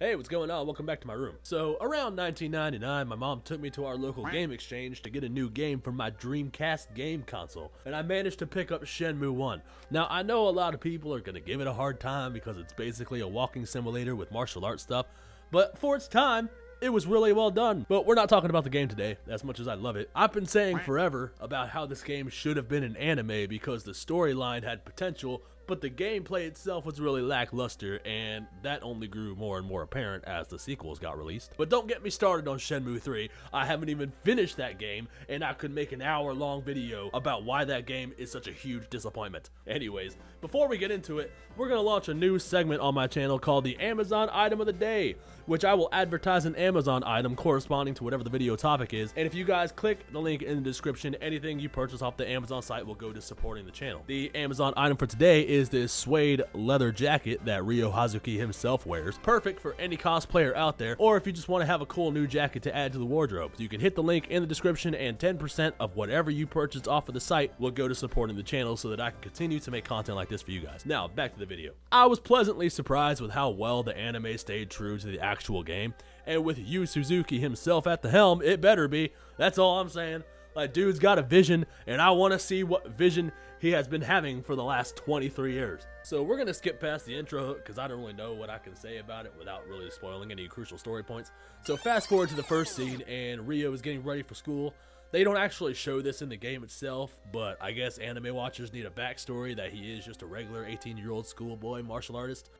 Hey, what's going on? Welcome back to my room. So, around 1999, my mom took me to our local game exchange to get a new game for my Dreamcast game console, and I managed to pick up Shenmue 1. Now, I know a lot of people are going to give it a hard time because it's basically a walking simulator with martial arts stuff, but for its time, it was really well done. But we're not talking about the game today, as much as I love it. I've been saying forever about how this game should have been an anime because the storyline had potential, but the gameplay itself was really lackluster, and that only grew more and more apparent as the sequels got released. But don't get me started on Shenmue 3. I haven't even finished that game, and I could make an hour-long video about why that game is such a huge disappointment. Anyways, before we get into it, we're gonna launch a new segment on my channel called the Amazon Item of the Day, which I will advertise an Amazon item corresponding to whatever the video topic is, and if you guys click the link in the description, anything you purchase off the Amazon site will go to supporting the channel. The Amazon item for today is this suede leather jacket that Ryo Hazuki himself wears. Perfect for any cosplayer out there, or if you just want to have a cool new jacket to add to the wardrobe. You can hit the link in the description, and 10% of whatever you purchase off of the site will go to supporting the channel so that I can continue to make content like this for you guys. Now, back to the video. I was pleasantly surprised with how well the anime stayed true to the actual game, and with Yu Suzuki himself at the helm, it better be. That's all I'm saying. Like, dude's got a vision, and I want to see what vision he has been having for the last 23 years. So we're going to skip past the intro because I don't really know what I can say about it without really spoiling any crucial story points. So fast forward to the first scene, and Ryo is getting ready for school. They don't actually show this in the game itself, but I guess anime watchers need a backstory that he is just a regular 18-year-old schoolboy martial artist.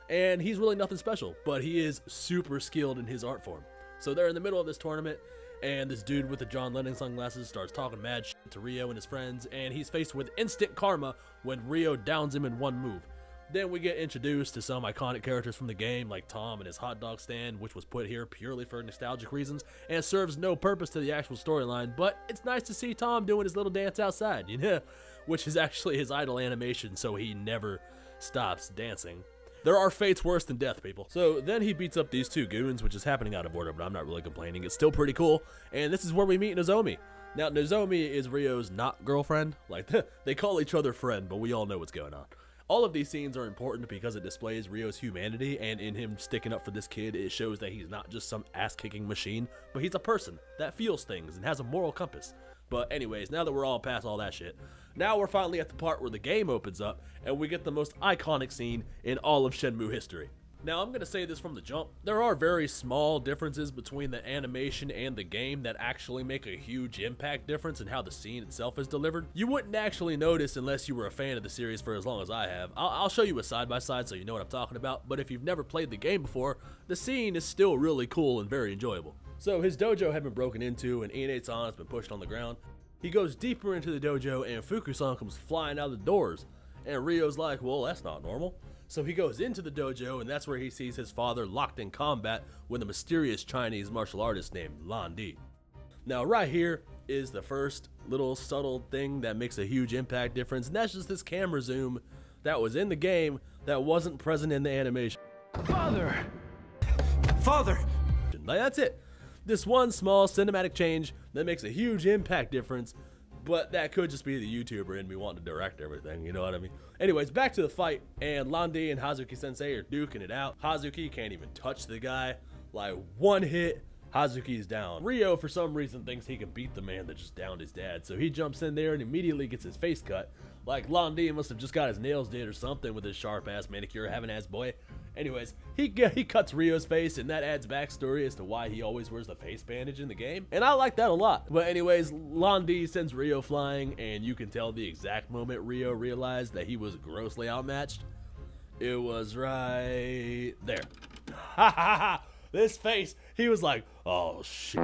And he's really nothing special, but he is super skilled in his art form. So they're in the middle of this tournament, and this dude with the John Lennon sunglasses starts talking mad shit to Ryo and his friends, and he's faced with instant karma when Ryo downs him in one move. Then we get introduced to some iconic characters from the game, like Tom and his hot dog stand, which was put here purely for nostalgic reasons, and serves no purpose to the actual storyline, but it's nice to see Tom doing his little dance outside, you know, which is actually his idle animation, so he never stops dancing. There are fates worse than death, people. So then he beats up these two goons, which is happening out of order, but I'm not really complaining. It's still pretty cool, and this is where we meet Nozomi. Now, Nozomi is Ryo's not girlfriend. Like, they call each other friend, but we all know what's going on. All of these scenes are important because it displays Ryo's humanity, and in him sticking up for this kid, it shows that he's not just some ass-kicking machine, but he's a person that feels things and has a moral compass. But anyways, now that we're all past all that shit, now we're finally at the part where the game opens up, and we get the most iconic scene in all of Shenmue history. Now, I'm going to say this from the jump, there are very small differences between the animation and the game that actually make a huge impact difference in how the scene itself is delivered. You wouldn't actually notice unless you were a fan of the series for as long as I have. I'll show you a side-by-side so you know what I'm talking about, but if you've never played the game before, the scene is still really cool and very enjoyable. So his dojo had been broken into, and Ine-san has been pushed on the ground. He goes deeper into the dojo, and Fuku-san comes flying out of the doors, and Ryo's like, well, that's not normal. So he goes into the dojo, and that's where he sees his father locked in combat with a mysterious Chinese martial artist named Lan Di. Now right here is the first little subtle thing that makes a huge impact difference, and that's just this camera zoom that was in the game that wasn't present in the animation. Father! Father! Like, that's it. This one small cinematic change that makes a huge impact difference, but that could just be the YouTuber in me wanting to direct everything, you know what I mean? Anyways, back to the fight, and Lan Di and Hazuki Sensei are duking it out. Hazuki can't even touch the guy. Like, one hit, Hazuki's down. Ryo, for some reason, thinks he can beat the man that just downed his dad, so he jumps in there and immediately gets his face cut. Like, Lan Di must have just got his nails did or something with his sharp-ass manicure having-ass boy. Anyways, he cuts Ryo's face, and that adds backstory as to why he always wears the face bandage in the game, and I like that a lot. But anyways, Lan Di sends Ryo flying, and you can tell the exact moment Ryo realized that he was grossly outmatched. It was right there. Ha ha ha! This face, he was like, oh shit.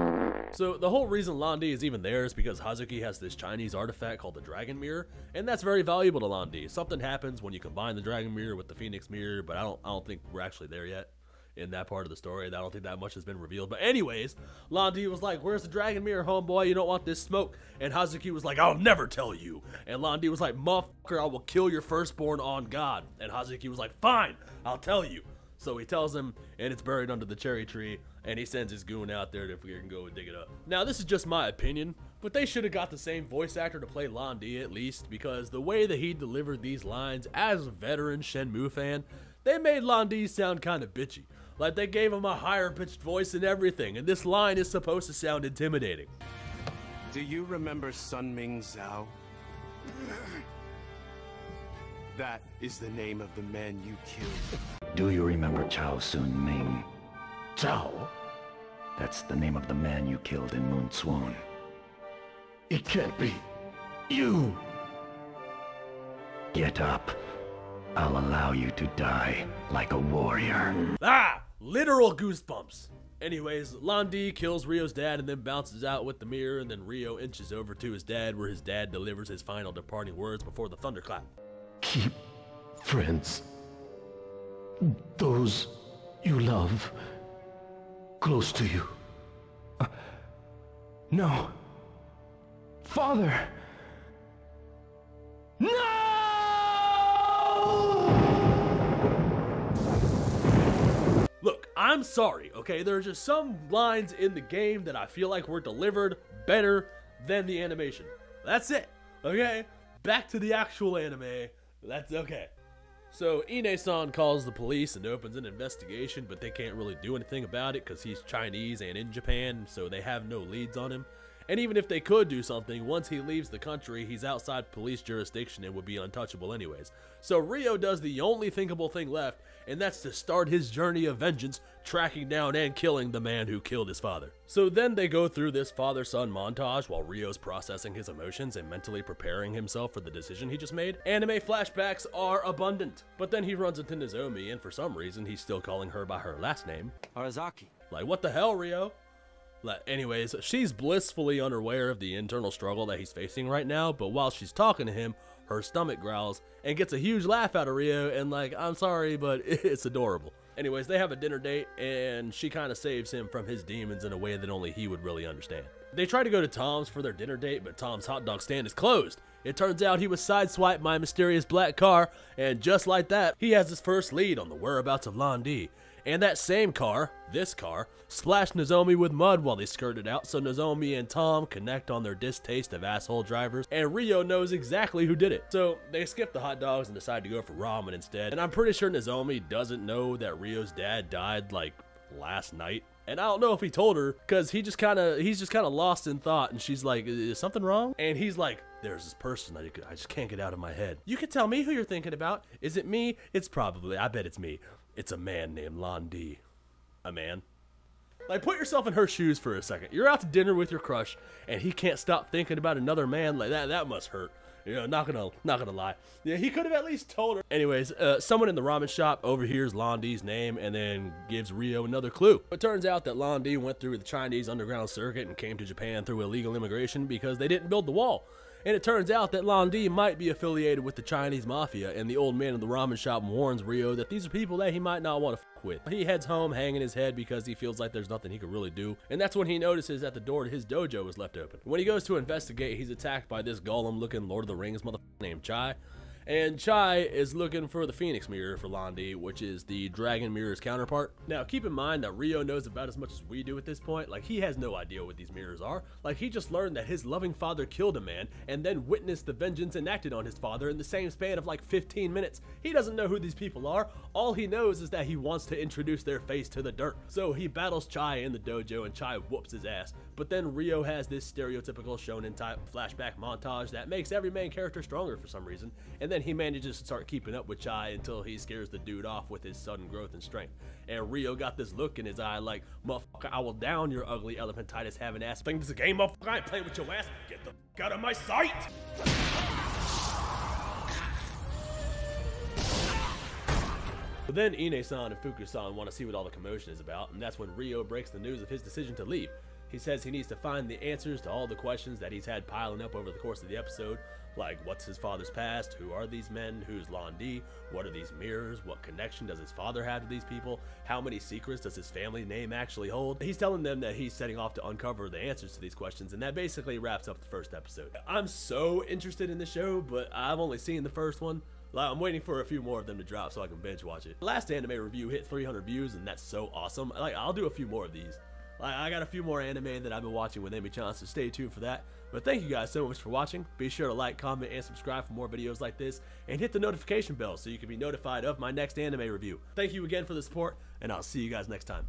So the whole reason Lan Di is even there is because Hazuki has this Chinese artifact called the Dragon Mirror, and that's very valuable to Lan Di. Something happens when you combine the Dragon Mirror with the Phoenix Mirror, but I don't think we're actually there yet in that part of the story. I don't think that much has been revealed. But anyways, Lan Di was like, where's the Dragon Mirror, homeboy? You don't want this smoke. And Hazuki was like, I'll never tell you. And Lan Di was like, motherfucker, I will kill your firstborn on God. And Hazuki was like, fine, I'll tell you. So he tells him, and it's buried under the cherry tree, and he sends his goon out there to can go and dig it up. Now, this is just my opinion, but they should have got the same voice actor to play Lan Di at least, because the way that he delivered these lines as a veteran Shenmue fan, they made Lan Di sound kind of bitchy. Like, they gave him a higher pitched voice and everything, and this line is supposed to sound intimidating. Do you remember Sun Ming Zhao? That is the name of the man you killed. Do you remember Chao Sun Ming? Zhao? That's the name of the man you killed in Moon Swan. It can't be. You! Get up. I'll allow you to die like a warrior. Ah! Literal goosebumps. Anyways, Lan Di kills Rio's dad and then bounces out with the mirror, and then Rio inches over to his dad where his dad delivers his final departing words before the thunderclap. Keep friends. Those you love close to you. No. Father! No! Look, I'm sorry, okay? There are just some lines in the game that I feel like were delivered better than the animation. That's it, okay? Back to the actual anime. That's okay. So Ine-san calls the police and opens an investigation, but they can't really do anything about it because he's Chinese and in Japan, so they have no leads on him. And even if they could do something, once he leaves the country, he's outside police jurisdiction and would be untouchable anyways. So Rio does the only thinkable thing left, and that's to start his journey of vengeance, tracking down and killing the man who killed his father. So then they go through this father-son montage while Rio's processing his emotions and mentally preparing himself for the decision he just made. Anime flashbacks are abundant, but then he runs into Nozomi, and for some reason he's still calling her by her last name. Arazaki. Like, what the hell, Rio? Anyways, she's blissfully unaware of the internal struggle that he's facing right now, but while she's talking to him, her stomach growls and gets a huge laugh out of Rio, and like, I'm sorry, but it's adorable. Anyways, they have a dinner date, and she kind of saves him from his demons in a way that only he would really understand. They try to go to Tom's for their dinner date, but Tom's hot dog stand is closed. It turns out he was sideswiped by a mysterious black car, and just like that, he has his first lead on the whereabouts of Lan Di. And that same car, this car, splashed Nozomi with mud while they skirted out, so Nozomi and Tom connect on their distaste of asshole drivers, and Rio knows exactly who did it. So they skip the hot dogs and decide to go for ramen instead, and I'm pretty sure Nozomi doesn't know that Rio's dad died like last night. And I don't know if he told her, because he's just kind of lost in thought, and she's like, is something wrong? And he's like, there's this person that I just can't get out of my head. You can tell me who you're thinking about. Is it me? It's probably, I bet it's me. It's a man named Lan Di. A man? Like, put yourself in her shoes for a second. You're out to dinner with your crush, and he can't stop thinking about another man. Like, that must hurt. You know, not gonna lie. Yeah, he could have at least told her. Anyways, someone in the ramen shop overhears Lan Di's name and then gives Rio another clue. It turns out that Lan Di went through the Chinese underground circuit and came to Japan through illegal immigration because they didn't build the wall. And it turns out that Lan Di might be affiliated with the Chinese mafia, and the old man in the ramen shop warns Rio that these are people that he might not want to fuck with. He heads home hanging his head because he feels like there's nothing he could really do, and that's when he notices that the door to his dojo is left open. When he goes to investigate, he's attacked by this golem-looking Lord of the Rings motherfucker named Chai. And Chai is looking for the Phoenix Mirror for Lan Di, which is the Dragon Mirror's counterpart. Now, keep in mind that Rio knows about as much as we do at this point. Like, he has no idea what these mirrors are. Like, he just learned that his loving father killed a man and then witnessed the vengeance enacted on his father in the same span of like 15 minutes. He doesn't know who these people are. All he knows is that he wants to introduce their face to the dirt. So he battles Chai in the dojo, and Chai whoops his ass. But then Rio has this stereotypical shonen type flashback montage that makes every main character stronger for some reason, and then he manages to start keeping up with Chai until he scares the dude off with his sudden growth and strength. And Rio got this look in his eye like, motherfucker, I will down your ugly elephantitis having ass. Think this is a game, motherfucker? I ain't playing with your ass. Get the fuck out of my sight! But then Ine-san and Fuku-san want to see what all the commotion is about, and that's when Rio breaks the news of his decision to leave. He says he needs to find the answers to all the questions that he's had piling up over the course of the episode, like what's his father's past, who are these men, who's Lan Di, what are these mirrors, what connection does his father have to these people, how many secrets does his family name actually hold. He's telling them that he's setting off to uncover the answers to these questions, and that basically wraps up the first episode. I'm so interested in the show, but I've only seen the first one. I'm waiting for a few more of them to drop so I can binge watch it. The last anime review hit 300 views, and that's so awesome. Like, I'll do a few more of these. I got a few more anime that I've been watching with Amy Chan, so stay tuned for that. But thank you guys so much for watching. Be sure to like, comment, and subscribe for more videos like this, and hit the notification bell so you can be notified of my next anime review. Thank you again for the support, and I'll see you guys next time.